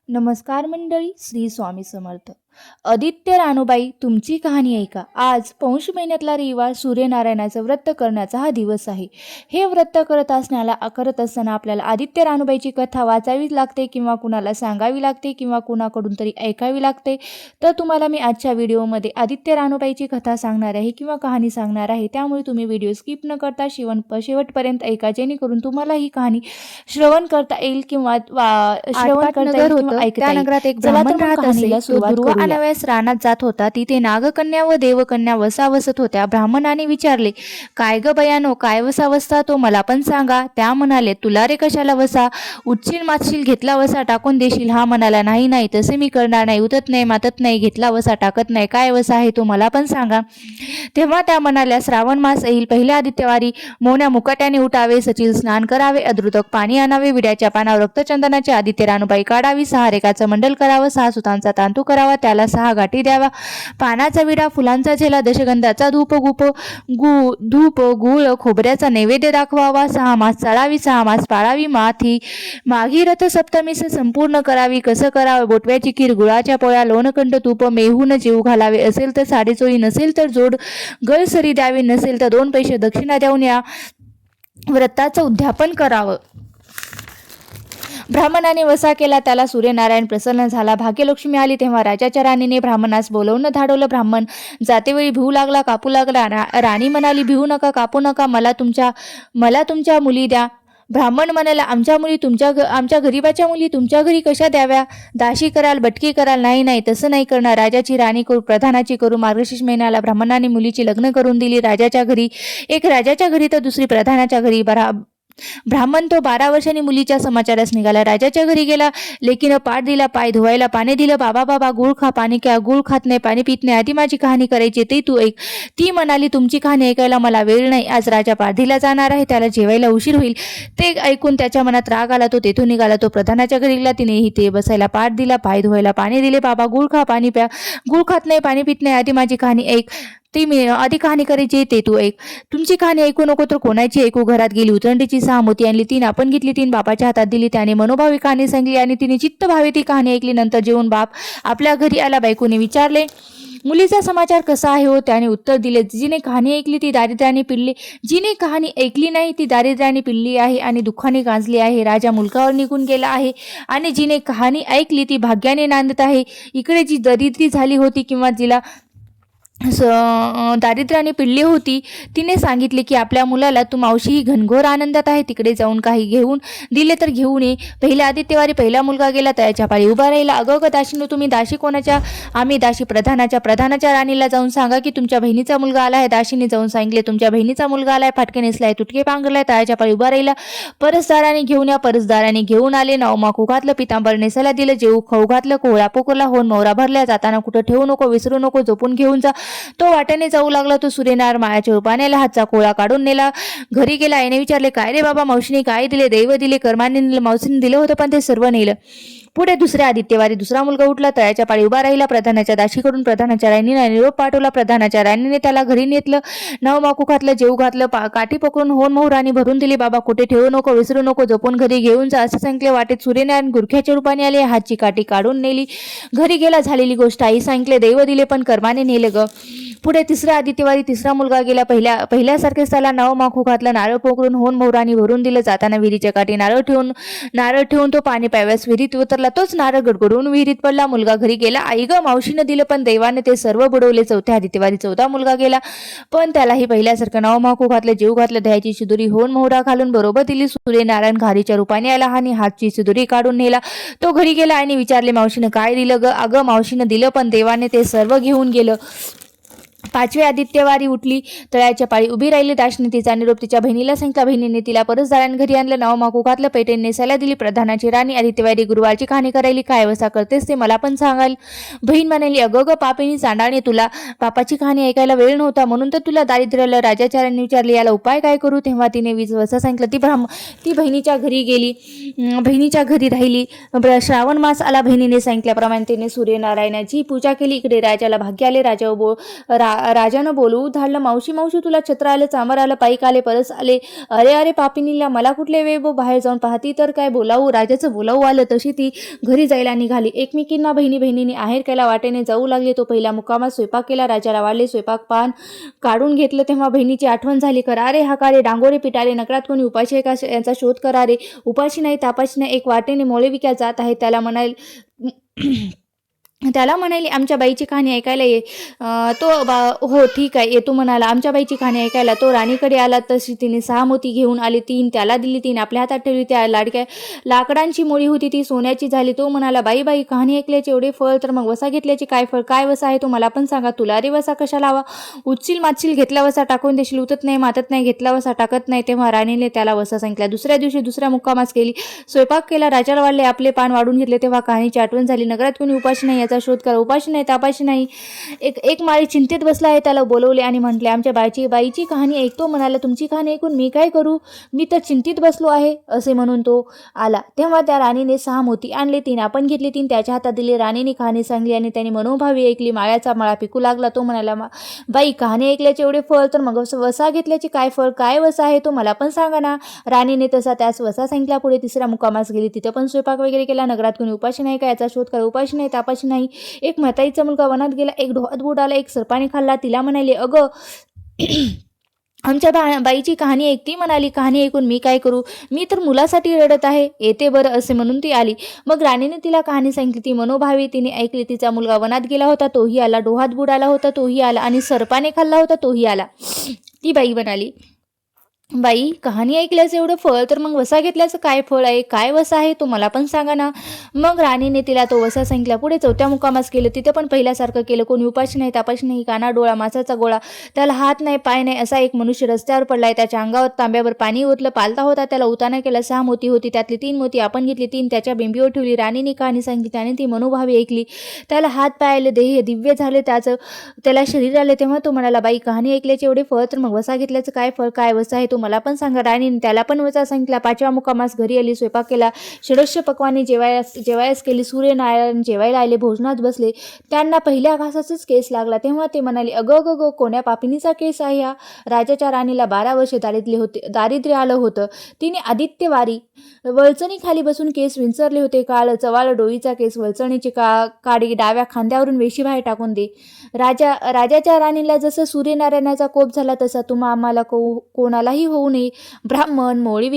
नमस्कार मंडळी, श्री स्वामी समर्थ. आदित्य रानूबाई, तुमची कहाणी ऐका. आज पौष महिन्यातला रविवार, सूर्यनारायणाचं व्रत करण्याचा हा दिवस आहे. हे व्रत करत असताना आपल्याला आदित्य रानूबाईची कथा वाचावी लागते किंवा कुणाला सांगावी लागते किंवा कुणाकडून तरी ऐकावी लागते. तर तुम्हाला मी आजच्या व्हिडिओमध्ये आदित्य रानूबाईची कथा सांगणार आहे किंवा कहाणी सांगणार आहे. त्यामुळे तुम्ही व्हिडिओ स्किप न करता शेवटपर्यंत ऐका, जेणेकरून तुम्हाला ही कहाणी श्रवण करता येईल किंवा श्रवण करता येईल किंवा ऐकता येईल. नगरात एक चला तर ब्राह्मण मग राहत कहाणीला असे. सुरुवात करूया. अनाव्यास रानात जात होता. तिथे नागकन्या व देवकन्या वसावसत होत्या. ब्राह्मणाने विचारले, काय ग बयानो, काय वसावसता तो मला पण सांगा. त्या म्हणाले, तुला रे कशाला वसा, उठशील मातशील घेतला वसा टाकून देशील. हा म्हणाला, नाही नाही तसे मी करणार नाही, उतत नाही मातत नाही, घेतला वसा टाकत नाही. काय वसा आहे तो मला पण सांगा. तेव्हा त्या म्हणाल्या, श्रावण मास येईल, पहिल्या आदित्यवारी मोन्या मुकाट्याने उठावे, सचिल स्नान करावे, अद्रुतक पाणी आणावे, विड्याच्या पानावर रक्तचंदनाचे आदित्य रानूबाई काढावी, 6 रेखाचं मंडल करावं, 6 सुतांचा तांतू करावा, त्याला 6 गाठी द्यावा, पानाचा विडा, फुलांचा झेला, दशगंधाचा धूप गुळ खोबऱ्याचा नैवेद्य दाखवावा, 6 मास चाळावी, 6 मास पाळावी, माघी रथ सप्तमीस संपूर्ण करावी. कसं करावं, बोटव्याची खीर, गुळाच्या पोळ्या, लोणकंठ, तूप, मेहून जेऊ घालावे, असेल तर साडेचोळी, नसेल तर जोड गळसरी द्यावी, नसेल तर 2 पैसे दक्षिणा देऊन या व्रताचं उद्यापन करावं. ब्राह्मणाने वसा केला, त्याला सूर्यनारायण प्रसन्न झाला, भाग्यलक्ष्मी आली. तेव्हा राजाच्या राणीने ब्राह्मणास बोलवून धाडवलं. ब्राह्मण जातेवेळी भिवू लागला, कापू लागला. राणी म्हणाली, भिवू नका, कापू नका, मला तुमच्या मुली द्या. ब्राह्मण म्हणाला, आमच्या गरीबाच्या मुली तुमच्या घरी कशा द्याव्या, दाशी कराल, बटकी कराल. नाही नाही तसं नाही करणार, राजाची राणी करू, प्रधानाची करू. मार्गशीर्ष महिन्याला ब्राह्मणाने मुलीची लग्न करून दिली. राजाच्या घरी, एक राजाच्या घरी तर दुसरी प्रधानाच्या घरी. ब्राह्मण तो 12 वर्षांनी मुलीच्या समाचारास निघाला. राजाच्या घरी गेला, लेकीनं पाठ दिला, पाय धुवायला पाणी दिलं. बाबा गुळ खा, पाणी क्या, गुळ खात नाही, पाणी पित नाही, आधी माझी कहाणी करायची ते तू ऐक. ती म्हणाली, तुमची कहाणी ऐकायला मला वेळ नाही, आज राजा पारधीला जाणार आहे, त्याला जेवायला उशीर होईल. ते ऐकून त्याच्या मनात राग आला. तो तेथून निघाला. तो प्रधानाच्या घरी गेला. तिनेही ते बसायला पाठ दिला, पाय धुवायला पाणी दिले. बाबा गुळ खा, पाणी प्या, गुळ खात नाही, पाणी पित नाही, आधी माझी कहाणी ऐक. ती मी आधी कहाणी करायची ते तू ऐक. तुमची कहाणी ऐकू नको तर कोणाची ऐकू. घरात गेली, उतरंडीची 6 मोती आणली, 3 आपण घेतली, 3 बापाच्या हातात दिली. त्याने मनोभावी कहाणी सांगली आणि तिने चित्त भावे ती कहाणी ऐकली. नंतर जेवून बाप आपल्या घरी आला. बायकोने विचारले, मुलीचा समाचार कसा आहे हो. त्याने उत्तर दिले, जिने कहाणी ऐकली ती दारिद्र्याने पिल्ली, जिने कहाणी ऐकली नाही ती दारिद्र्याने पिल्ली आहे आणि दुःखाने गांजली आहे. राजा मुलकावर निघून गेला आहे आणि जिने कहाणी ऐकली ती भाग्याने नांदत आहे. इकडे जी दरिद्री झाली होती किंवा जिला दारिद्र्याने पिळली होती, तिने सांगितले की आपल्या मुलाला तू मावशी ही घनघोर आनंदात आहे, तिकडे जाऊन काही घेऊन दिले तर घेऊन ये. पहिल्या आदित्यवारी पहिला मुलगा गेला, त्याच्या पाळी उभा राहिला. अगं दाशीनो, तुम्ही दाशी कोणाच्या. आम्ही दाशी प्रधानाच्या राणीला जाऊन सांगा की तुमच्या बहिणीचा मुलगा आला आहे. दाशीने जाऊन सांगितले, तुमच्या बहिणीचा मुलगा आलाय, फाटके नेसलाय, तुटके पांघरलाय, तळ्याच्या पाळी उभा राहिला, परसदाराने घेऊन या. परसदाराने घेऊन आले. नवमाकू घातलं, पितांबर नेसायला दिलं, जेऊ खाऊ घातलं, कोहळा पोकरला, होऊन मोहरा भरल्या. जाताना कुठं ठेवू नको, विसरू नको, जपून घेऊन जा. तो वाट्याने जाऊ लागला. तो सूर्यनारायण मायाच्या रूपाने हातचा कोळा काढून नेला. घरी गेला. आईने विचारले, काय रे बाबा, मावशीने काय दिले. दैव दिले, कर्माने दिलं, मावशीने दिलं होतं पण ते सर्व नेलं. पुढे दुसऱ्या आदित्यवारी दुसरा मुलगा उठला, तळ्याच्या पाळी उभा राहिला. प्रधानाच्या दाशीकडून प्रधानाच्या राणीने निरोप पाठवला. प्रधानाच्या राणीने त्याला घरी नेतलं, नवमाकू घातलं, जेऊ घातलं, काठी पकडून होन मोहरानी भरून दिली. बाबा कुठे ठेवू नको, विसरू नको, जपून घरी घेऊन जा असं सांगितले. वाटेत सूर्यनारायण गुरख्याच्या रूपाने आले, हातची काठी काढून नेली. घरी गेला. झालेली गोष्ट आई सांगितले. दैव दिले पण कर्माने नेले ग. पुढे तिसऱ्या आदित्यवारी तिसरा मुलगा गेला. पहिल्यासारखेच त्याला नवमाकू घातलं, नारळ पोकरून होन मोहरानी भरून दिलं. जाताना विहिरीच्या काठी नारळ ठेवून तो पाणी प्याव्यास विहिरीत उतरला. तोच नारळ गडगडून विहिरीत पडला. मुलगा घरी गेला. आई ग, मावशीनं दिलं पण दैवाने ते सर्व बुडवले. चौथ्या आदित्यवारी चौथा मुलगा गेला, पण त्यालाही पहिल्यासारखं नवमाकू घातलं, जेऊ घातलं, दह्याची शिदुरी होन मोहरा घालून बरोबर दिली. सूर्यनारायण घारीच्या रूपाने आला आणि हातची शिदुरी काढून नेला. तो घरी गेला. आईने विचारले, मावशीनं काय दिलं ग. अगं मावशीनं दिलं पण देवाने ते सर्व घेऊन गेलं. 5वी आदित्यवारी उठली. तळ्याच्या पाळी उभी राहिली. दाशीने तिचा निरोप तिच्या बहिणीला सांगितला. बहिणीने तिला परसदाराने घरी आणलं. नवमाकू घातलं, पेटेने नेसायला दिली. प्रधानाची राणी आदित्यवारी गुरुवारची कहाणी करायली. काय वसा करतेस ते मला पण सांगाल. बहीण म्हणाली, अगं ग पापिनी चांडाणी, तुला बापाची कहाणी ऐकायला वेळ नव्हता म्हणून तर तुला दारिद्र्याला. राजाच्या राणी विचारले, याला उपाय काय करू. तेव्हा तिने वसा सांगितलं. ती बहिणीच्या घरी गेली, बहिणीच्या घरी राहिली. श्रावण मास आला. बहिणीने सांगितल्याप्रमाणे तिने सूर्यनारायणाची पूजा केली. इकडे राजाला भाग्य आले. राजानं बोलवू धाडलं, मावशी मावशी तुला छत्र आलं, चांबर आलं, पाईक आले, परस आले. अरे अरे पापिनीला, मला कुठले वेळ बाहेर जाऊन पाहती तर काय बोलावू. राजाचं बोलावू आलं. तशी ती घरी जायला निघाली. एकमेकींना बहिणींनी आहेर केला, वाटेने जाऊ लागले. तो पहिला मुक्कामात स्वयंपाक केला. राजाला वाढले. स्वयंपाक पान काढून घेतलं तेव्हा बहिणीची आठवण झाली. करा रे हाकारे, डांगोरे पिटारे, नकळात कोणी उपाशी आहे का यांचा शोध करा रे. उपाशी नाही तापाशी नाही, एक वाटेने मोळे विक्या जात आहे. त्याला म्हणाली आमच्या बाईची कहाणी ऐकायला ये. हो ठीक आहे येतो म्हणाला. आमच्या बाईची कहाणी ऐकायला तो राणीकडे आला. तशी तिने 6 मोती घेऊन आली. 3 त्याला दिली, 3 आपल्या हातात ठेवली. त्या लाकडांची मोळी होती ती सोन्याची झाली. तो म्हणाला, बाई कहाणी ऐकल्याचे एवढे फळ, तर मग वसा घेतल्याचे काय फळ? काय वसा आहे तो मला पण सांगा. तुला रे वसा कशाला हवा? उचशील मातशील, घेतला वसा टाकून देशील, उतत नाही मातत नाही, घेतला वसा टाकत नाही. तेव्हा राणीने त्याला वसा सांगितला. दुसऱ्या दिवशी दुसऱ्या मुक्कामास केली. स्वयंपाक केला. राजाला वाढले. आपले पान वाढून घेतले. तेव्हा कहाणीची आठवण झाली. नगरात कोणी उपाशी नाही याचा शोध करा. उपाशी नाही तापाशी नाही. एक माळी चिंतेत बसला आहे. त्याला बोलवले आणि म्हटले, आमच्या बाईची कहाणी ऐकतो म्हणाला. तुमची कहाणी ऐकून मी काय करू? मी तर चिंतित बसलो आहे. असे म्हणून तो आला. तेव्हा त्या राणीने 6 मोती आणले. 3 आपण घेतले, 3 त्याच्या हातात दिले. राणीने कहाणी सांगली आणि त्याने मनोभावी ऐकली. माळ्याचा मळा पिकू लागला. तो म्हणाला, बाई कहाणी ऐकल्याचे एवढे फळ, तर मग वसा घेतल्याचे काय फळ? काय वसा आहे तो मला पण सांगा ना. राणीने तसा त्यास वसा सांगितला. पुढे तिसऱ्या मुक्कामास गेली. तिथं पण स्वयंपाक वगैरे केला. नगरात कोणी उपाशी नाही का याचा शोध करा. उपाशी नाही तापाशी नाही. एक म्हातारीचा मुलगा वनात गेला. एक डोहात बुडाला. एक सर्पाने खाल्ला. तिला म्हणाली, अगं आमच्या बाईची कहाणी ऐकती म्हणाली. कहाणी ऐकून मी काय करू? मी तर मुलासाठी रडत आहे. येते बरं असे म्हणून ती आली. मग राणीने तिला कहाणी सांगितली. ती मनोभावी तिने ऐकली. तिचा मुलगा वनात गेला होता, तोही आला. डोहात बुडाला होता, तोही आला. आणि सर्पाने खाल्ला होता, तोही आला. ती बाई म्हणाली, बाई कहाणी ऐकल्याचं एवढं फळ, तर मग वसा घेतल्याचं काय फळ आहे? काय वसा आहे तो मला पण सांगा ना. मग राणीने तिला तो वसा सांगितला. पुढे 4थ्या मुक्कामास केलं. तिथे पण पहिल्यासारखं केलं. कोणी उपाशी नाही तापाशी नाही, काना डोळा मासाचा गोळा, त्याला हात नाही पाय नाही असा एक मनुष्य रस्त्यावर पडलाय. त्याच्या अंगावर तांब्यावर पाणी ओतलं. पालता होता. त्याला उताना केला. 6 मोती होती. त्यातली 3 मोती आपण घेतली. 3 त्याच्या बिंबीवर ठेवली. राणीने कहाणी सांगितली. त्याने ती मनोभावी ऐकली. त्याला हात पायाले देह दिव्य झाले. त्याला शरीर आले. तेव्हा तो म्हणाला, बाई कहाणी ऐकल्याचे एवढे फळ, तर मग वसा घेतल्याचं काय फळ? काय वसा आहे तो मला पण सांगा. राणीने त्याला पण वसा सांगितला. 5व्या मुक्कामास घरी आली. स्वयंपाक केला. षडोष्य पक्वाने जेवायस केली. सूर्यनारायण जेवायला आले. भोजनात बसले. त्यांना पहिल्या घासाचाच केस लागला. तेव्हा ते म्हणाले, अगं कोण्या पापिनीचा केस आहे हा? राजाच्या राणीला 12 वर्षे दारिद्र्य आलं होतं. तिने आदित्यवारी वळचणी खाली बसून केस विंचरले होते. काळ चवाळ डोईचा केस, वळचणीची काडी डाव्या खांद्यावरून वेशीबाहेर टाकून दे. राजाच्या राणीला जसं सूर्यनारायणाचा कोप झाला, तसा तुम्हा आम्हाला कोणालाही होऊ नये. ब्राह्मण मोळी